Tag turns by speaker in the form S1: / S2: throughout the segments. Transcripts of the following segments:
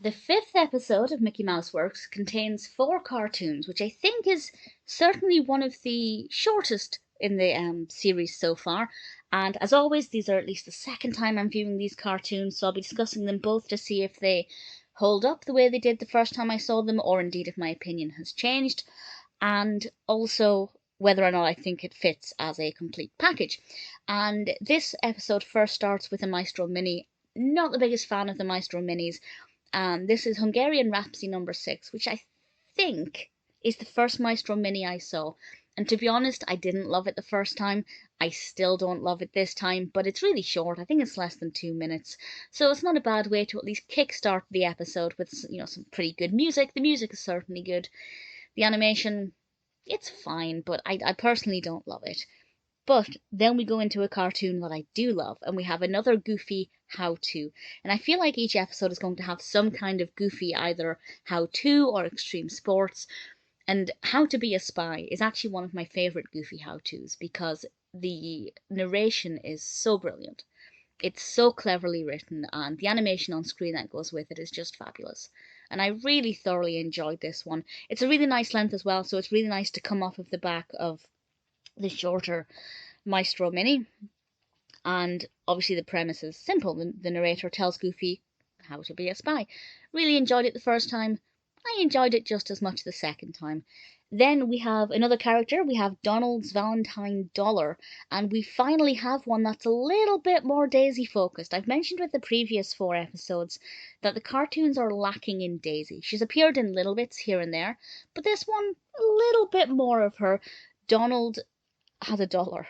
S1: The fifth episode of Mickey Mouse Works contains 4 cartoons, which I think is certainly one of the shortest in the series so far. And as always, these are at least the second time I'm viewing these cartoons, so I'll be discussing them both to see if they hold up the way they did the first time I saw them, or indeed if my opinion has changed, and also whether or not I think it fits as a complete package. And this episode first starts with a Maestro Mini. Not the biggest fan of the Maestro Minis. This is Hungarian Rhapsody number 6, which I think is the first Maestro Mini I saw. And to be honest, I didn't love it the first time. I still don't love it this time, but it's really short. I think it's less than 2 minutes. So it's not a bad way to at least kickstart the episode with, some pretty good music. The music is certainly good. The animation, it's fine, but I personally don't love it. But then we go into a cartoon that I do love, and we have another goofy how-to. And I feel like each episode is going to have some kind of goofy either how-to or extreme sports. And How to Be a Spy is actually one of my favourite goofy how-tos because the narration is so brilliant. It's so cleverly written, and the animation on screen that goes with it is just fabulous. And I really thoroughly enjoyed this one. It's a really nice length as well, so it's really nice to come off of the back of the shorter Maestro Mini. And obviously the premise is simple. The narrator tells Goofy how to be a spy. Really enjoyed it the first time. I enjoyed it just as much the second time. Then we have another character. We have Donald's Valentine Dollar. And we finally have one that's a little bit more Daisy focused. I've mentioned with the previous 4 episodes that the cartoons are lacking in Daisy. She's appeared in little bits here and there, but this one, a little bit more of her. Donald has a dollar,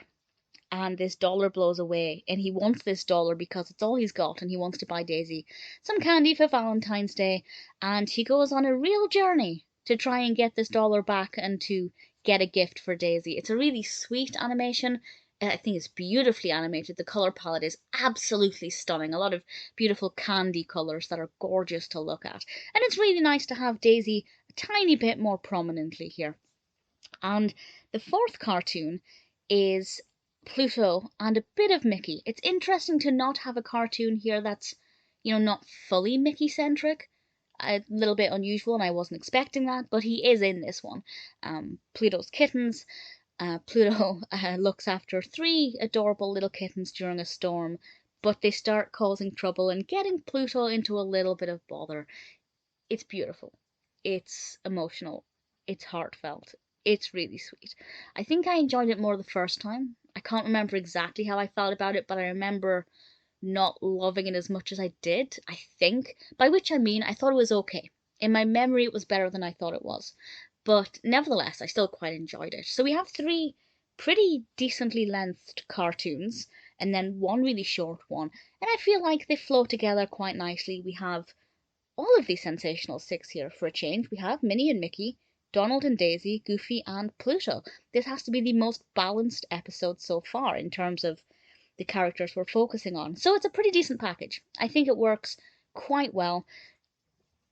S1: and this dollar blows away, and he wants this dollar because it's all he's got, and he wants to buy Daisy some candy for Valentine's Day, and he goes on a real journey to try and get this dollar back and to get a gift for Daisy. It's a really sweet animation. I think it's beautifully animated. The color palette is absolutely stunning. A lot of beautiful candy colors that are gorgeous to look at, and it's really nice to have Daisy a tiny bit more prominently here. And the 4th cartoon is Pluto and a bit of Mickey. It's interesting to not have a cartoon here that's, not fully Mickey-centric. A little bit unusual, and I wasn't expecting that, but he is in this one. Pluto's Kittens. Pluto looks after 3 adorable little kittens during a storm, but they start causing trouble and getting Pluto into a little bit of bother. It's beautiful. It's emotional. It's heartfelt. It's really sweet. I think I enjoyed it more the first time. I can't remember exactly how I felt about it, but I remember not loving it as much as I did, I think. By which I mean I thought it was okay. In my memory, it was better than I thought it was. But nevertheless, I still quite enjoyed it. So we have 3 pretty decently lengthed cartoons, and then 1 really short one. And I feel like they flow together quite nicely. We have all of these sensational 6 here for a change. We have Minnie and Mickey, Donald and Daisy, Goofy and Pluto. This has to be the most balanced episode so far in terms of the characters we're focusing on. So it's a pretty decent package. I think it works quite well.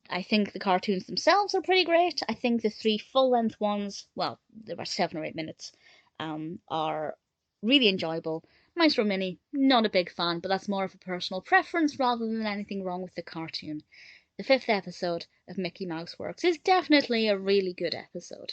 S1: I think the cartoons themselves are pretty great. I think the 3 full-length ones, well, there were 7 or 8 minutes, are really enjoyable. Maestro Mini, not a big fan, but that's more of a personal preference rather than anything wrong with the cartoon. The 5th episode of Mickey Mouse Works is definitely a really good episode.